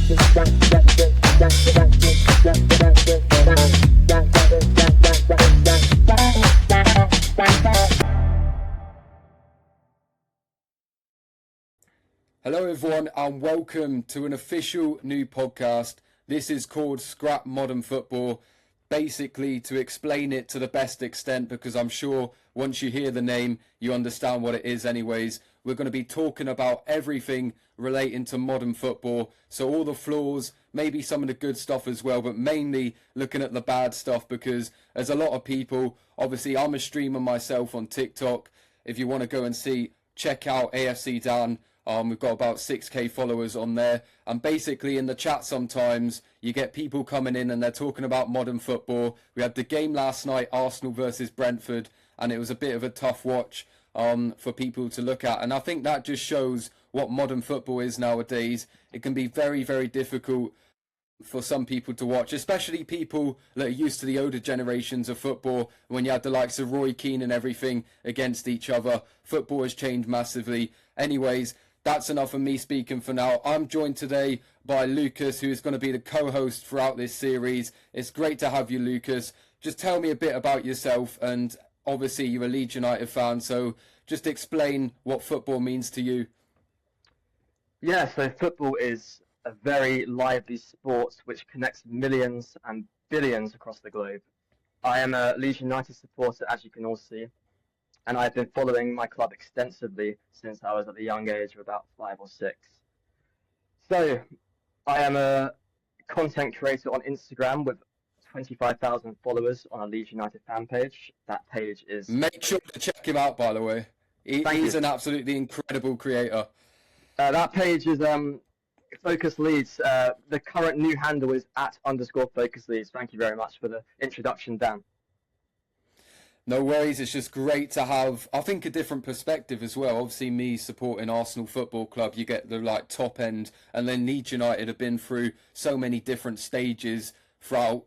Hello everyone and welcome to an official new podcast. This is called Scrap Modern Football, basically to explain it to the best extent, because I'm sure once you hear the name you understand what it is anyways. We're going to be talking about everything relating to modern football, so all the flaws, maybe some of the good stuff as well, but mainly looking at the bad stuff, because there's a lot of people. Obviously I'm a streamer myself on TikTok. If you want to go and see, check out AFC Dan. We've got about 6k followers on there, and basically in the chat sometimes you get people coming in and they're talking about modern football. We had the game last night, Arsenal versus Brentford, and it was a bit of a tough watch for people to look at, and I think that just shows what modern football is nowadays. It can be very, very difficult for some people to watch, especially people that are used to the older generations of football, when you had the likes of Roy Keane and everything against each other. Football has changed massively. Anyways, that's enough of me speaking for now. I'm joined today by Lucas, who is going to be the co-host throughout this series. It's great to have you, Lucas. Just tell me a bit about yourself, and obviously you're a Leeds United fan, so just explain what football means to you. Yeah, so football is a very lively sport which connects millions and billions across the globe. I am a Leeds United supporter, as you can all see, and I've been following my club extensively since I was at the young age of about 5 or 6. So, I am a content creator on Instagram with 25,000 followers on a Leeds United fan page. That page is... Make sure to check him out, by the way. He's an absolutely incredible creator. That page is Focus Leeds. The current new handle is @_Focus Leeds. Thank you very much for the introduction, Dan. No worries, it's just great to have, I think, a different perspective as well. Obviously, me supporting Arsenal Football Club, you get the top end, and then Leeds United have been through so many different stages throughout,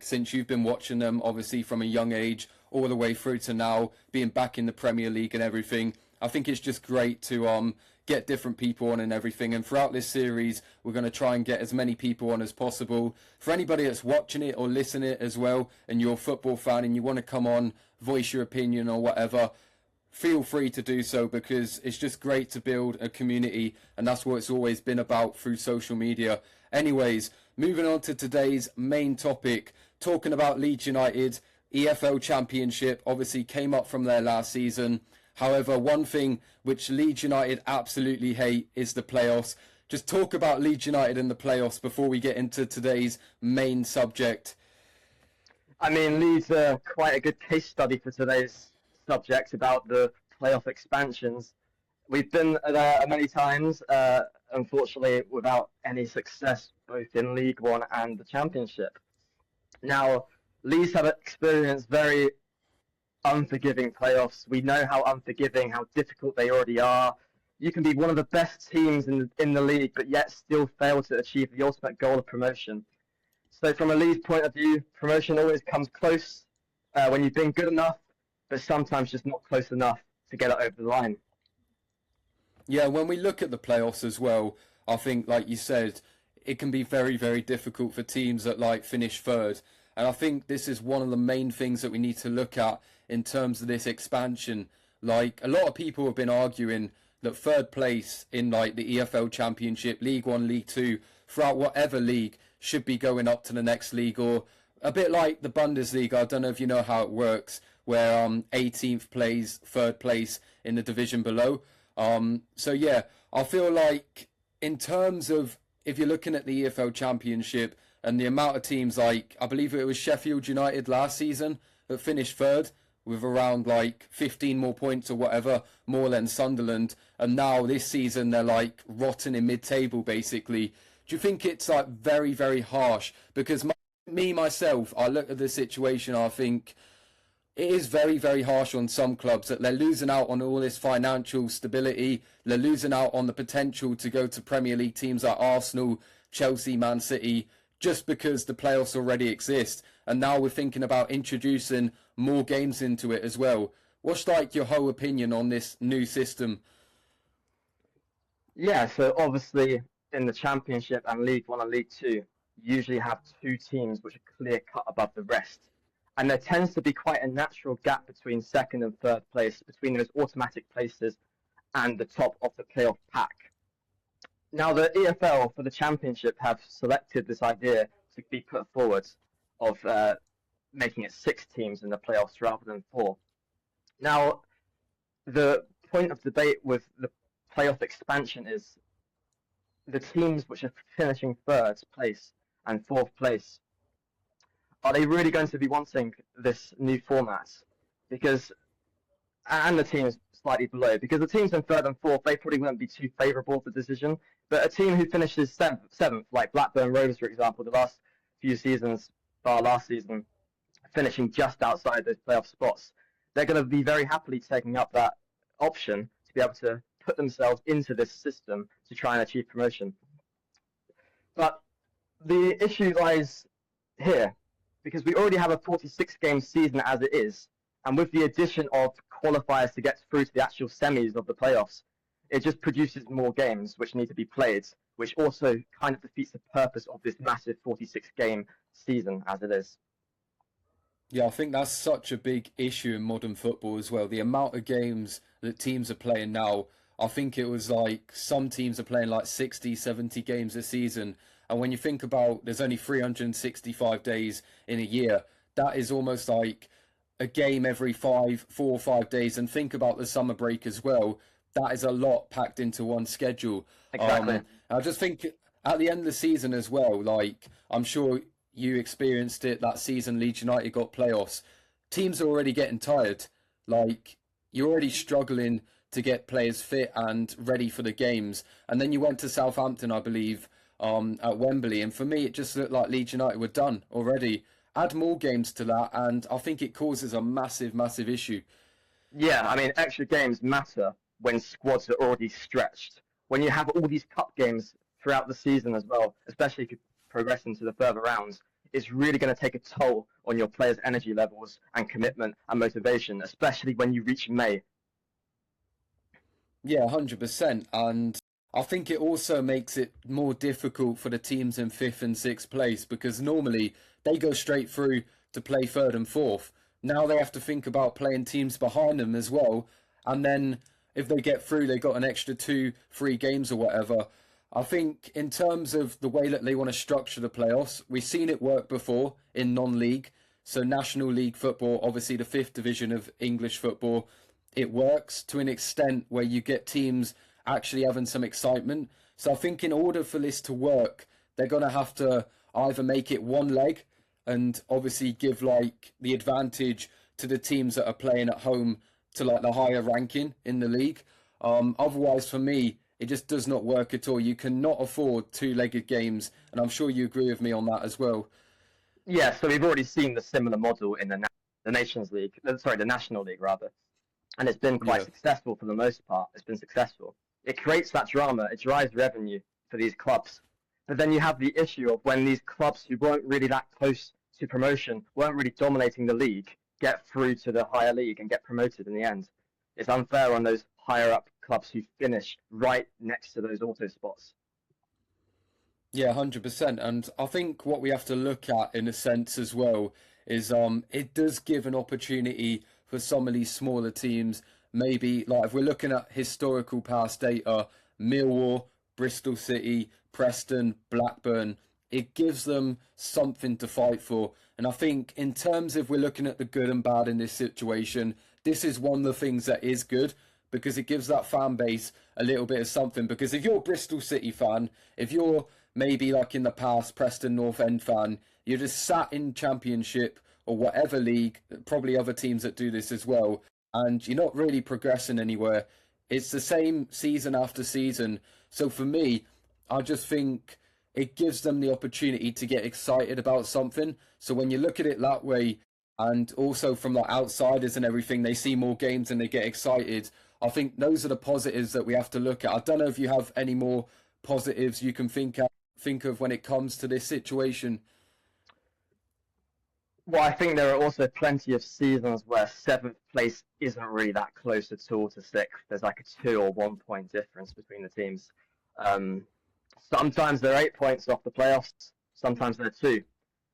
since you've been watching them, obviously from a young age, all the way through to now, being back in the Premier League and everything. I think it's just great to get different people on and everything, and throughout this series we're going to try and get as many people on as possible. For anybody that's watching it or listening it as well, and you're a football fan and you want to come on, voice your opinion or whatever, feel free to do so, because it's just great to build a community, and that's what it's always been about through social media. Anyways, moving on to today's main topic, talking about Leeds United. EFL Championship obviously came up from there last season. However, one thing which Leeds United absolutely hate is the playoffs. Just talk about Leeds United and the playoffs before we get into today's main subject. I mean, Leeds are quite a good case study for today's subject about the playoff expansions. We've been there many times, unfortunately without any success, both in League One and the Championship. Now, Leeds have experienced very unforgiving playoffs. We know how unforgiving, how difficult they already are. You can be one of the best teams in the league, but yet still fail to achieve the ultimate goal of promotion. So from a Leeds point of view, promotion always comes close when you've been good enough, but sometimes just not close enough to get it over the line. Yeah, when we look at the playoffs as well, I think, like you said, it can be very, very difficult for teams that finish third. And I think this is one of the main things that we need to look at in terms of this expansion. A lot of people have been arguing that third place in the EFL Championship, League One, League Two, throughout whatever league, should be going up to the next league, or a bit like the Bundesliga. I don't know if you know how it works, where 18th plays third place in the division below. So yeah, I feel like in terms of, if you're looking at the EFL Championship and the amount of teams, I believe it was Sheffield United last season that finished third with around 15 more points or whatever, more than Sunderland, and now this season they're rotten in mid-table basically. Do you think it's very, very harsh? Because myself, I look at the situation, I think it is very, very harsh on some clubs that they're losing out on all this financial stability. They're losing out on the potential to go to Premier League teams like Arsenal, Chelsea, Man City, just because the playoffs already exist. And now we're thinking about introducing more games into it as well. What's your whole opinion on this new system? Yeah, so obviously in the Championship and League One and League Two usually have two teams which are clear cut above the rest. And there tends to be quite a natural gap between second and third place, between those automatic places and the top of the playoff pack. Now, the EFL for the Championship have selected this idea to be put forward of making it 6 teams in the playoffs rather than 4. Now, the point of debate with the playoff expansion is the teams which are finishing third place and fourth place, are they really going to be wanting this new format? Because, and the teams slightly below, because the teams in third and fourth, they probably won't be too favourable for the decision. But a team who finishes seventh, like Blackburn Rovers, for example, the last few seasons, bar last season, finishing just outside those playoff spots, they're going to be very happily taking up that option to be able to put themselves into this system to try and achieve promotion. But the issue lies here, because we already have a 46-game season as it is, and with the addition of qualifiers to get through to the actual semis of the playoffs, it just produces more games which need to be played, which also kind of defeats the purpose of this massive 46-game season as it is. Yeah, I think that's such a big issue in modern football as well. The amount of games that teams are playing now, I think it was like some teams are playing like 60, 70 games a season. And when you think about there's only 365 days in a year, that is almost like a game every 4 or 5 days. And think about the summer break as well. That is a lot packed into one schedule. Exactly. I just think at the end of the season as well, like I'm sure you experienced it that season Leeds United got playoffs. Teams are already getting tired. Like you're already struggling to get players fit and ready for the games. And then you went to Southampton, I believe, at Wembley. And for me, it just looked like Leeds United were done already. Add more games to that, and I think it causes a massive, massive issue. Yeah, I mean, extra games matter when squads are already stretched. When you have all these cup games throughout the season as well, especially if you progress into the further rounds, it's really going to take a toll on your players' energy levels and commitment and motivation, especially when you reach May. Yeah, 100%. And I think it also makes it more difficult for the teams in 5th and 6th place, because normally they go straight through to play 3rd and 4th. Now they have to think about playing teams behind them as well. And then if they get through, they got an extra 2-3 games or whatever. I think in terms of the way that they want to structure the playoffs, we've seen it work before in non-league. So National League football, obviously the 5th division of English football, it works to an extent where you get teams actually having some excitement. So I think in order for this to work, they're going to have to either make it one leg and obviously give like the advantage to the teams that are playing at home to like the higher ranking in the league. Otherwise, for me, it just does not work at all. You cannot afford 2-legged games, and I'm sure you agree with me on that as well. Yeah, so we've already seen the similar model in the Nations League, the National League rather, and it's been quite successful for the most part. It's been successful. It creates that drama. It drives revenue for these clubs. But then you have the issue of when these clubs who weren't really that close to promotion, weren't really dominating the league, get through to the higher league and get promoted in the end. It's unfair on those higher up clubs who finish right next to those auto spots. Yeah, 100%. And I think what we have to look at in a sense as well is it does give an opportunity for some of these smaller teams. Maybe like if we're looking at historical past data, Millwall, Bristol City, Preston, Blackburn, it gives them something to fight for. And I think in terms of we're looking at the good and bad in this situation, this is one of the things that is good, because it gives that fan base a little bit of something. Because if you're a Bristol City fan, if you're maybe like in the past Preston North End fan, you're just sat in Championship or whatever league, probably other teams that do this as well, and you're not really progressing anywhere. It's the same season after season. So for me, I just think it gives them the opportunity to get excited about something. So when you look at it that way, and also from the outsiders and everything, they see more games and they get excited. I think those are the positives that we have to look at. I don't know if you have any more positives you can think of when it comes to this situation. Well, I think there are also plenty of seasons where 7th place isn't really that close at all to 6th. There's like a 2 or 1 point difference between the teams. Sometimes they're 8 points off the playoffs, sometimes they're two.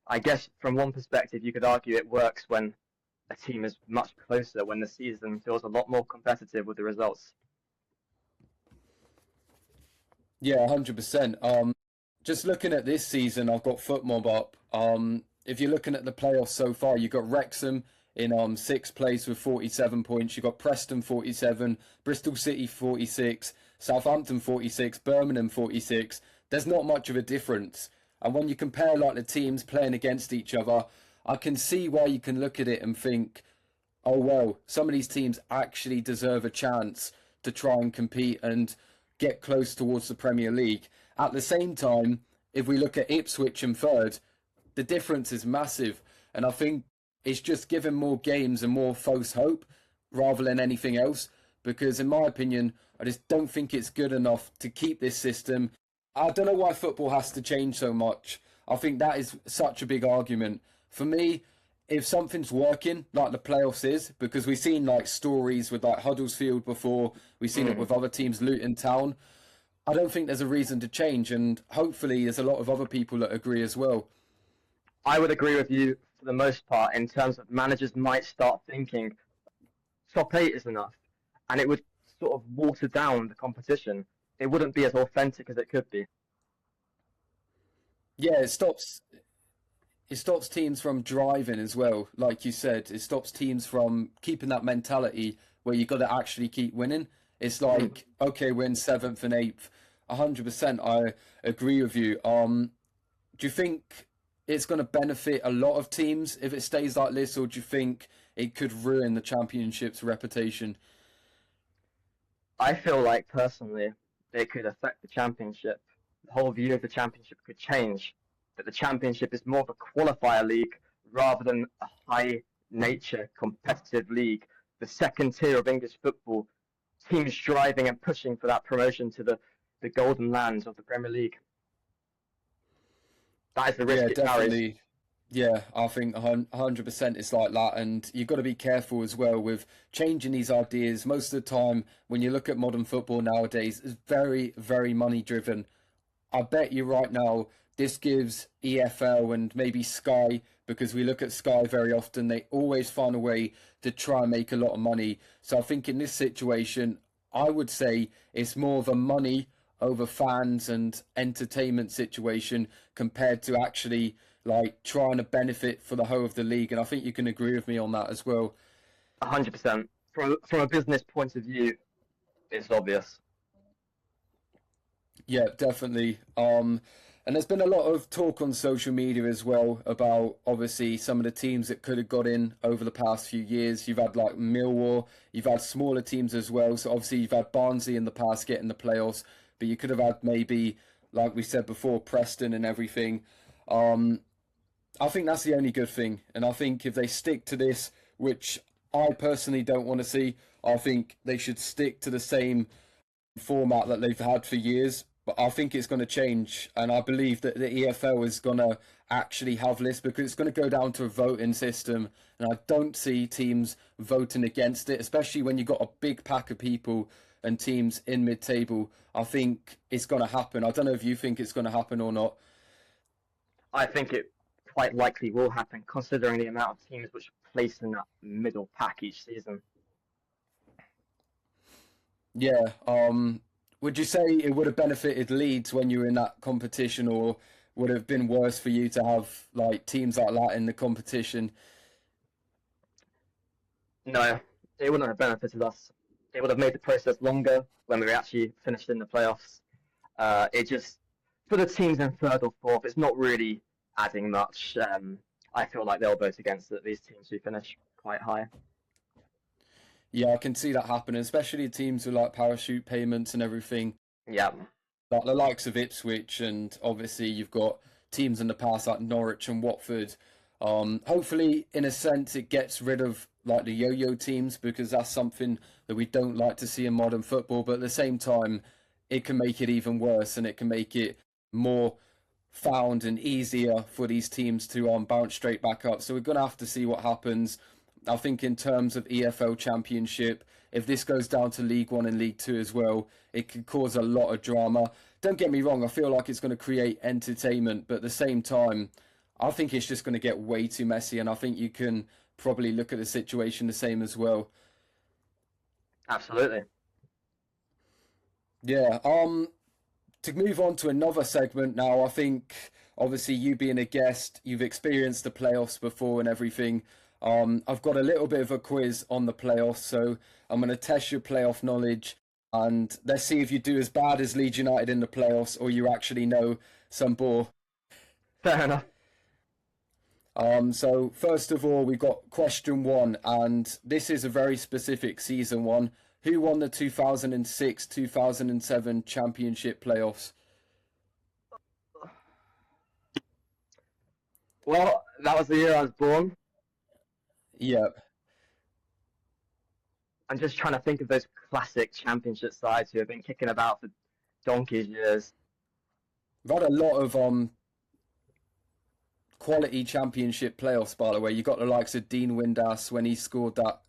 I guess from one perspective, you could argue it works when a team is much closer, when the season feels a lot more competitive with the results. Yeah, 100%. Just looking at this season, I've got FootMob up. If you're looking at the playoffs so far, you've got Wrexham in sixth place with 47 points. You've got Preston 47, Bristol City 46, Southampton 46, Birmingham 46. There's not much of a difference. And when you compare like the teams playing against each other, I can see why you can look at it and think, oh well, some of these teams actually deserve a chance to try and compete and get close towards the Premier League. At the same time, if we look at Ipswich in third, the difference is massive. And I think it's just giving more games and more false hope rather than anything else. Because in my opinion, I just don't think it's good enough to keep this system. I don't know why football has to change so much. I think that is such a big argument. For me, if something's working, like the playoffs is, because we've seen like stories with like Huddersfield before, we've seen it with other teams, Luton Town. I don't think there's a reason to change, and hopefully there's a lot of other people that agree as well. I would agree with you for the most part in terms of managers might start thinking top eight is enough, and it would sort of water down the competition. It wouldn't be as authentic as it could be. Yeah, it stops teams from driving as well. Like you said, it stops teams from keeping that mentality where you got to actually keep winning. It's like, okay, we're in seventh and eighth. 100%, I agree with you. Do you think it's going to benefit a lot of teams if it stays like this, or do you think it could ruin the championship's reputation? I feel like personally it could affect the championship. The whole view of the championship could change. That the championship is more of a qualifier league rather than a high nature competitive league. The second tier of English football, teams striving and pushing for that promotion to the golden lands of the Premier League. That is the risk Yeah, it carries. definitely. Yeah, I think 100% it's like that. And you've got to be careful as well with changing these ideas. Most of the time, when you look at modern football nowadays, it's very, very money driven. I bet you right now, this gives EFL and maybe Sky, because we look at Sky very often, they always find a way to try and make a lot of money. So I think in this situation, I would say it's more of a money over fans and entertainment situation compared to actually like trying to benefit for the whole of the league. And I think you can agree with me on that as well. 100%. From a business point of view, it's obvious. Yeah, definitely. And there's been a lot of talk on social media as well about obviously some of the teams that could have got in over the past few years. You've had like Millwall, you've had smaller teams as well. So obviously you've had Barnsley in the past getting the playoffs, but you could have had maybe, like we said before, Preston and everything. I think that's the only good thing. And I think if they stick to this, which I personally don't want to see, I think they should stick to the same format that they've had for years. But I think it's going to change, and I believe that the EFL is going to actually have this because it's going to go down to a voting system, and I don't see teams voting against it, especially when you've got a big pack of people and teams in mid-table. I think it's going to happen. I don't know if you think it's going to happen or not. I think it quite likely will happen, considering the amount of teams which place in that middle pack each season. Yeah. Would you say it would have benefited Leeds when you were in that competition, or would it have been worse for you to have like teams like that in the competition? No, it wouldn't have benefited us. It would have made the process longer when we actually finished in the playoffs. It just, for the teams in third or fourth, it's not really adding much. I feel like they'll vote against it, these teams who finish quite high. Yeah, I can see that happening, especially teams with like parachute payments and everything. Yeah, Like the likes of Ipswich, and obviously you've got teams in the past like Norwich and Watford. Hopefully, in a sense, it gets rid of like the yo-yo teams because that's something that we don't like to see in modern football. But at the same time, it can make it even worse, and it can make it more found and easier for these teams to bounce straight back up. So we're gonna have to see what happens. I think in terms of EFL Championship, if this goes down to League One and League Two as well, it could cause a lot of drama. don't get me wrong, I feel like it's going to create entertainment, but at the same time, I think it's just going to get way too messy, and I think you can probably look at the situation the same as well. Absolutely. Yeah. To move on to another segment now, I think obviously you being a guest, you've experienced the playoffs before and everything. I've got a little bit of a quiz on the playoffs, so I'm going to test your playoff knowledge, and let's see if you do as bad as Leeds United in the playoffs or you actually know some ball. Fair enough. So first of all, we've got question one, and this is a very specific season one. Who won the 2006-2007 championship playoffs? Well, that was the year I was born. Yep. I'm just trying to think of those classic championship sides who have been kicking about for donkey's years. We've had a lot of quality championship playoffs, by the way. You got the likes of Dean Windass when he scored that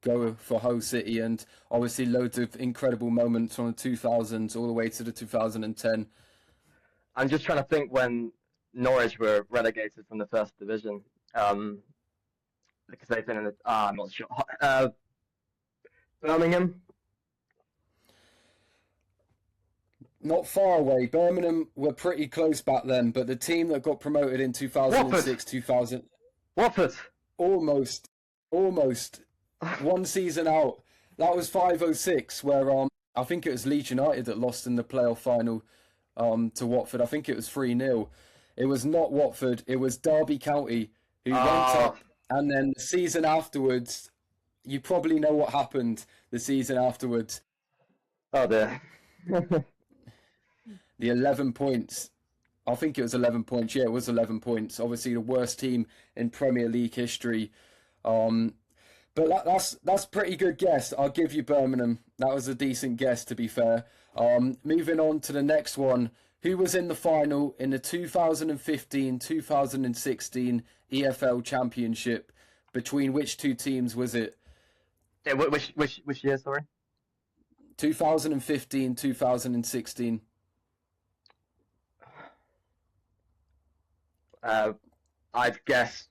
go for Hull City, and obviously loads of incredible moments from the 2000s all the way to the 2010. I'm just trying to think when Norwich were relegated from the first division, because they've been in the. I'm not sure. Birmingham. Not far away. Birmingham were pretty close back then, but the team that got promoted in 2006, 2000, Watford. almost, one season out. That was 506, where I think it was Leeds United that lost in the playoff final to Watford. I think it was 3-0. It was not Watford. It was Derby County who went up, and then the season afterwards, you probably know what happened the season afterwards. Oh dear. The 11 points. I think it was 11 points. Yeah, it was 11 points. Obviously, the worst team in Premier League history. But that's pretty good guess. I'll give you Birmingham. That was a decent guess, to be fair. Moving on to the next one. Who was in the final in the 2015-2016 EFL Championship? Between which two teams was it? Yeah, which year? Sorry. 2015-2016. I'd guess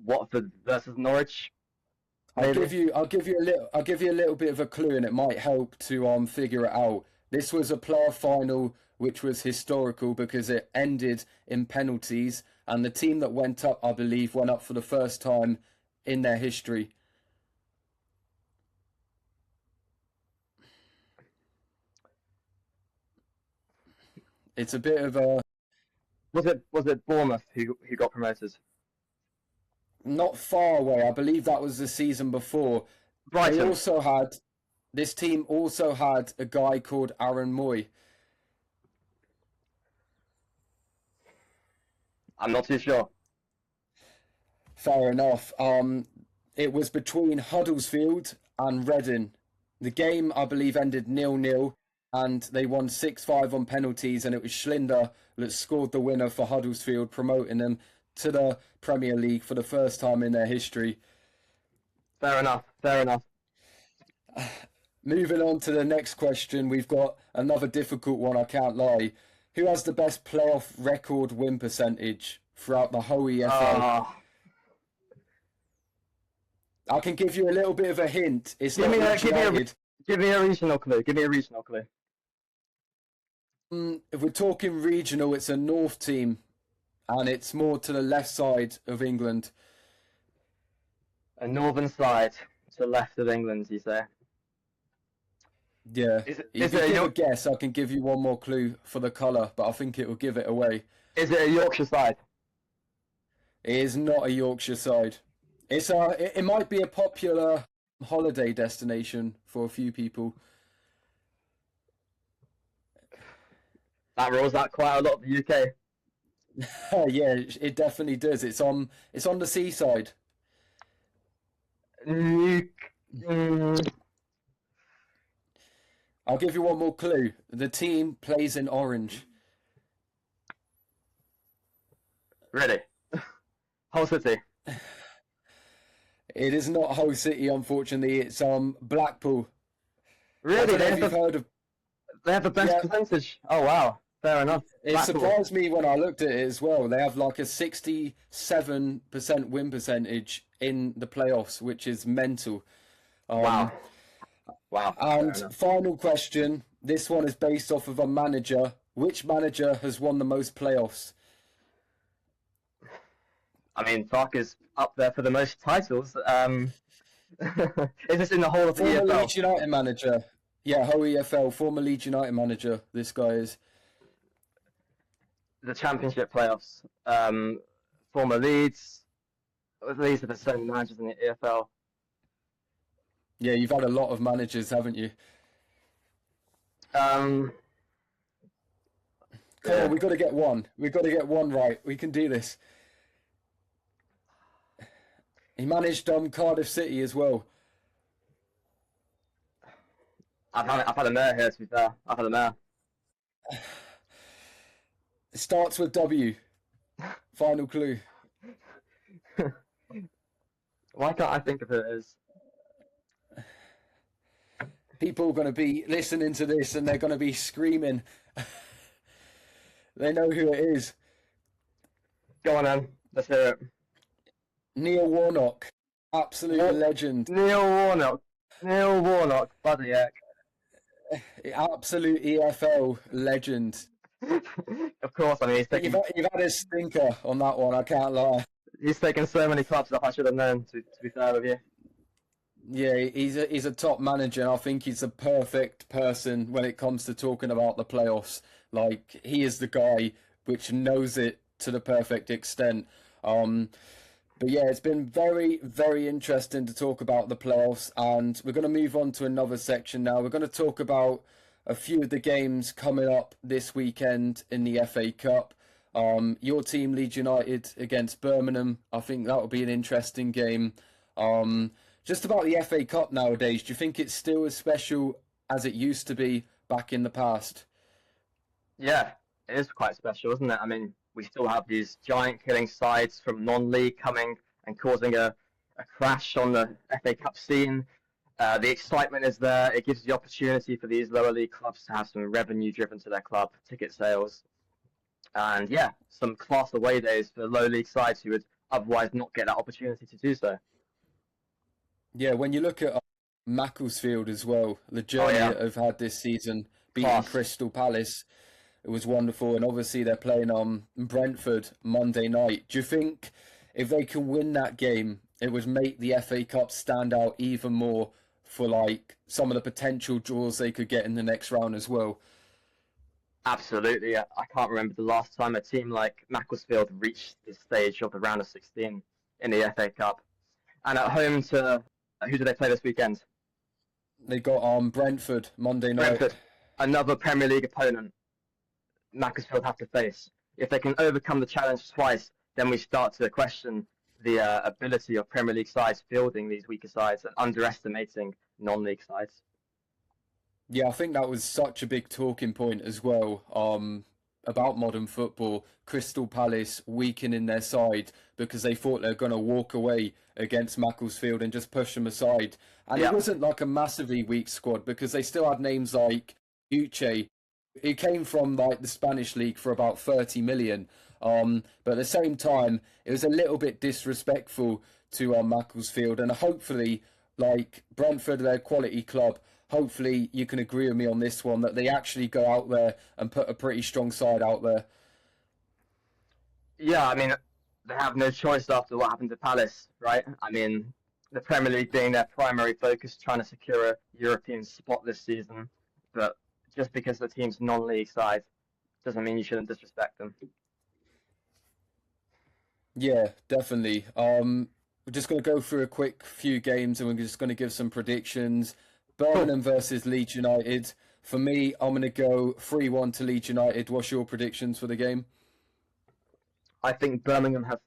Watford versus Norwich. I'll give you a little bit of a clue, and it might help to figure it out. This was a playoff final which was historical because it ended in penalties, and the team that went up, I believe, went up for the first time in their history. It's a bit of a... Was it Bournemouth who got promoted? Not far away. I believe that was the season before. Brighton. This team also had a guy called Aaron Moy. I'm not too sure. Fair enough. It was between Huddersfield and Reading. The game, I believe, ended 0-0, and they won 6-5 on penalties, and it was Schlinder that scored the winner for Huddersfield, promoting them to the Premier League for the first time in their history. Fair enough. Moving on to the next question, we've got another difficult one, I can't lie. Who has the best playoff record win percentage throughout the whole EFL? I can give you a little bit of a hint. It's give me a regional clue. If we're talking regional, it's a North team, and it's more to the left side of England. A northern side to the left of England, you say? Yeah. Give a guess. I can give you one more clue for the colour, but I think it will give it away. Is it a Yorkshire side? It is not a Yorkshire side. It might be a popular holiday destination for a few people. That rules out quite a lot of the UK. Yeah, it definitely does. It's on the seaside. I'll give you one more clue. The team plays in orange. Really? Hull City. It is not Hull City, unfortunately. It's Blackpool. Really? They have the best percentage. Oh wow. Fair enough. It surprised me when I looked at it as well. They have like a 67% win percentage in the playoffs, which is mental. Wow. Wow. And final question. This one is based off of a manager. Which manager has won the most playoffs? I mean, Fark is up there for the most titles. Is this in the whole of the Former EFL? Leeds United manager. Yeah, whole EFL. Former Leeds United manager. This guy is. The Championship playoffs. Former Leeds. Leeds are the same managers in the EFL. Yeah, you've had a lot of managers, haven't you? Come on, we've got to get one. We've got to get one right. We can do this. He managed Cardiff City as well. I've had a mare here, to be fair. I've had a mare. It starts with W. Final clue. Why can't I think of who it is? People are going to be listening to this and they're going to be screaming. They know who it is. Go on then. Let's hear it. Neil Warnock. Absolute legend. Neil Warnock. Bloody heck. Absolute EFL legend. Of course, I mean, you've had a stinker on that one, I can't lie. He's taken so many clubs that I should have known, to be fair with you. Yeah, he's a top manager, and I think he's a perfect person when it comes to talking about the playoffs. Like, he is the guy which knows it to the perfect extent. But yeah, it's been very, very interesting to talk about the playoffs, and we're going to move on to another section now. We're going to talk about a few of the games coming up this weekend in the FA Cup. Your team, Leeds United, against Birmingham. I think that will be an interesting game. Just about the FA Cup nowadays, do you think it's still as special as it used to be back in the past? Yeah, it is quite special, isn't it? I mean, we still have these giant killing sides from non-league coming and causing a crash on the FA Cup scene. The excitement is there. It gives the opportunity for these lower league clubs to have some revenue driven to their club, ticket sales. And yeah, some class away days for low league sides who would otherwise not get that opportunity to do so. Yeah, when you look at Macclesfield as well, the journey that they've had this season, beating Crystal Palace, it was wonderful. And obviously they're playing Brentford Monday night. Do you think if they can win that game, it would make the FA Cup stand out even more for like some of the potential draws they could get in the next round as well? Absolutely. I can't remember the last time a team like Macclesfield reached this stage of the round of 16 in the FA Cup. And at home to... Who do they play this weekend? They got Brentford Monday night. Brentford, another Premier League opponent Macclesfield have to face. If they can overcome the challenge twice, then we start to question the ability of Premier League sides fielding these weaker sides and underestimating non-league sides. Yeah, I think that was such a big talking point as well about modern football. Crystal Palace weakening their side because they thought they were going to walk away against Macclesfield and just push them aside. And it wasn't like a massively weak squad because they still had names like Uche, who came from like the Spanish league for about 30 million. But at the same time, it was a little bit disrespectful to Macclesfield. And hopefully, like Brentford, they're a quality club. Hopefully you can agree with me on this one, that they actually go out there and put a pretty strong side out there. Yeah, I mean, they have no choice after what happened to Palace, right? I mean, the Premier League being their primary focus, trying to secure a European spot this season. But just because the team's non-league side doesn't mean you shouldn't disrespect them. Yeah, definitely. We're just going to go through a quick few games and we're just going to give some predictions. Birmingham versus Leeds United. For me, I'm going to go 3-1 to Leeds United. What's your predictions for the game? I think Birmingham have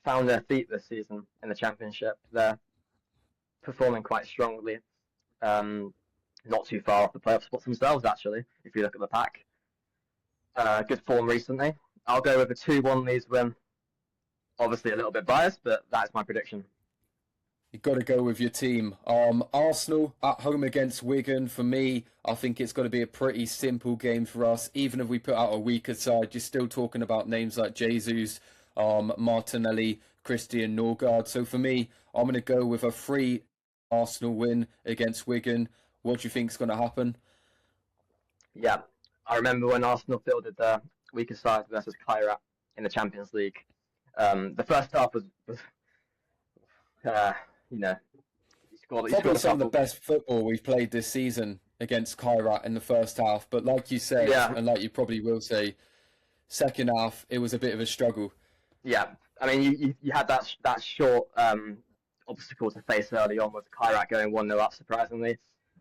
found their feet this season in the Championship. They're performing quite strongly. Not too far off the playoff spots themselves, actually, if you look at the pack. Good form recently. I'll go with a 2-1 Leeds win. Obviously a little bit biased, but that's my prediction. You've got to go with your team. Arsenal at home against Wigan. For me, I think it's got to be a pretty simple game for us. Even if we put out a weaker side, you're still talking about names like Jesus, Martinelli, Christian Norgard. So for me, I'm going to go with a free Arsenal win against Wigan. What do you think is going to happen? Yeah, I remember when Arsenal fielded the weaker side versus Kyrat in the Champions League. The first half was uh, you know, he Probably scored a some of the couple. best football we've played this season against Kyrat in the first half. But like you said, Yeah, and like you probably will say, second half, it was a bit of a struggle. yeah. I mean, you had that short obstacle to face early on with Kyrat going 1-0 up, surprisingly,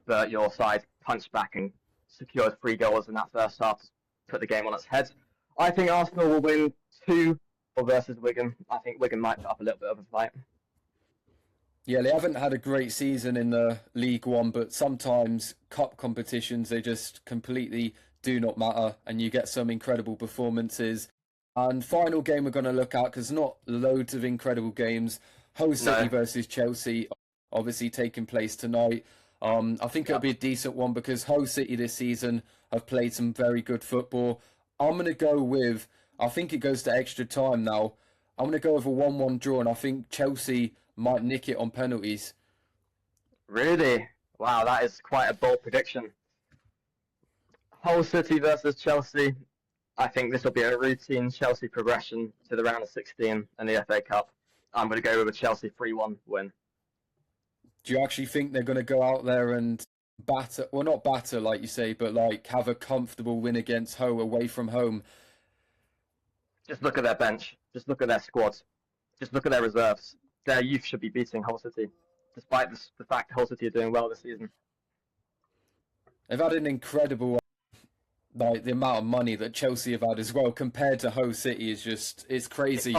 but your side punched back and secured 3 goals in that first half to put the game on its head. I think Arsenal will win 2 versus Wigan. I think Wigan might put up a little bit of a fight. Yeah, they haven't had a great season in the League One, but sometimes cup competitions, they just completely do not matter, and you get some incredible performances. And final game we're going to look at, because not loads of incredible games, Hull City No. versus Chelsea, obviously taking place tonight. I think it'll Yep. be a decent one because Hull City this season have played some very good football. I'm going to go with, I think it goes to extra time now. I'm going to go with a 1-1 draw, and I think Chelsea might nick it on penalties. Really? Wow, that is quite a bold prediction. Hull City versus Chelsea. I think this will be a routine Chelsea progression to the round of 16 and the FA Cup. I'm going to go with a Chelsea 3-1 win. Do you actually think they're going to go out there and batter, well, not batter like you say, but like have a comfortable win against Hull away from home? Just look at their bench. Just look at their squad. Just look at their reserves. Their youth should be beating Hull City, despite the fact Hull City are doing well this season. They've had an incredible, like the amount of money that Chelsea have had as well compared to Hull City is just, it's crazy.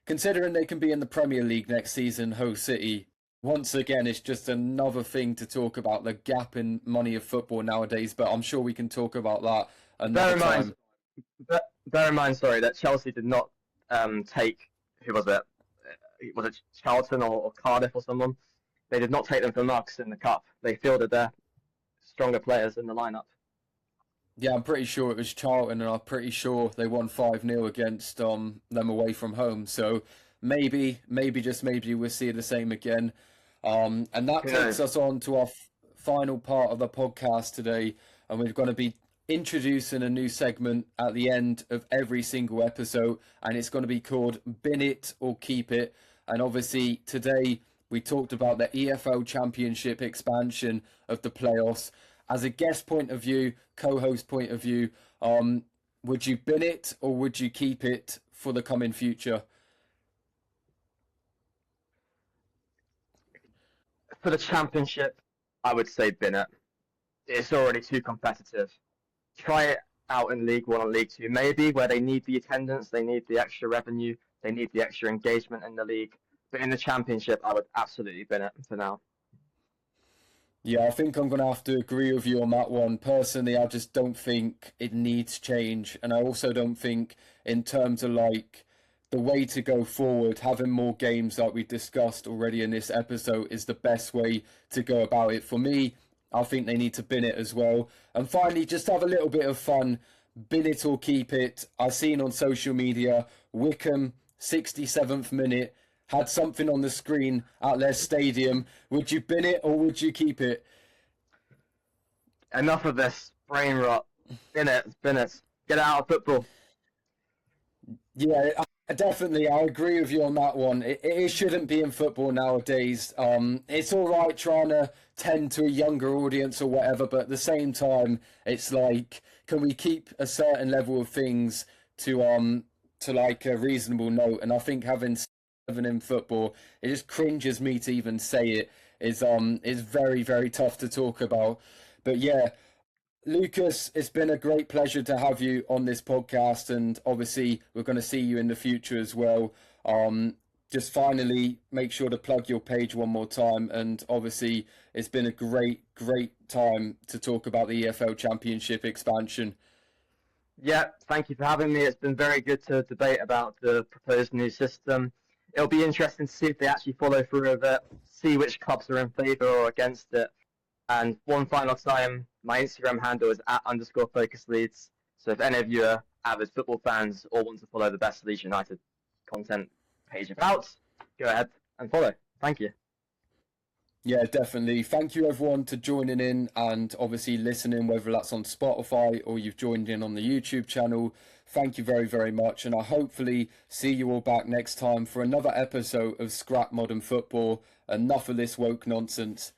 Considering they can be in the Premier League next season, Hull City, once again, it's just another thing to talk about, the gap in money of football nowadays, but I'm sure we can talk about that Bear another in time. mind, bear in mind, sorry, that Chelsea did not take, who was it? Was it Charlton or Cardiff or someone? They did not take them for mugs in the cup. They fielded their stronger players in the lineup. Yeah, I'm pretty sure it was Charlton, and I'm pretty sure they won 5-0 against them away from home. So maybe just maybe we'll see the same again. And that Who takes knows? us on to our final part of the podcast today, and we're going to be introducing a new segment at the end of every single episode, and it's going to be called Bin It or Keep It. And obviously today we talked about the EFL Championship expansion of the playoffs. As a guest point of view, co-host point of view, would you bin it or would you keep it for the coming future? For the championship, I would say bin it. It's already too competitive. Try it out in League One and League Two, maybe, where they need the attendance, they need the extra revenue, they need the extra engagement in the league. But in the championship, I would absolutely bin it for now. Yeah, I think I'm going to have to agree with you on that one. Personally, I just don't think it needs change. And I also don't think, in terms of like the way to go forward, having more games like we discussed already in this episode is the best way to go about it. For me, I think they need to bin it as well. And finally, just have a little bit of fun. Bin it or keep it. I've seen on social media, Wycombe, 67th minute, had something on the screen at their stadium. Would you bin it or would you keep it? Enough of this brain rot. Bin it, bin it. Get out of football. Yeah, definitely. I agree with you on that one. It shouldn't be in football nowadays. It's all right trying to tend to a younger audience or whatever, but at the same time, it's like, can we keep a certain level of things to like a reasonable note? And I think having seven in football, it just cringes me to even say it. Is very very tough to talk about. But yeah. Lucas, it's been a great pleasure to have you on this podcast, and obviously we're going to see you in the future as well. Just finally, make sure to plug your page one more time, and obviously it's been a great time to talk about the EFL Championship expansion. Yeah, thank you for having me. It's been very good to debate about the proposed new system. it'll be interesting to see if they actually follow through with it, see which clubs are in favour or against it. And one final time, my Instagram handle is @_FocusLeeds. So if any of you are avid football fans or want to follow the best Leeds United content page about, go ahead and follow. Thank you. Yeah, definitely. Thank you everyone to joining in and obviously listening, whether that's on Spotify or you've joined in on the YouTube channel. Thank you very, very much. And I hopefully see you all back next time for another episode of Scrap Modern Football. Enough of this woke nonsense.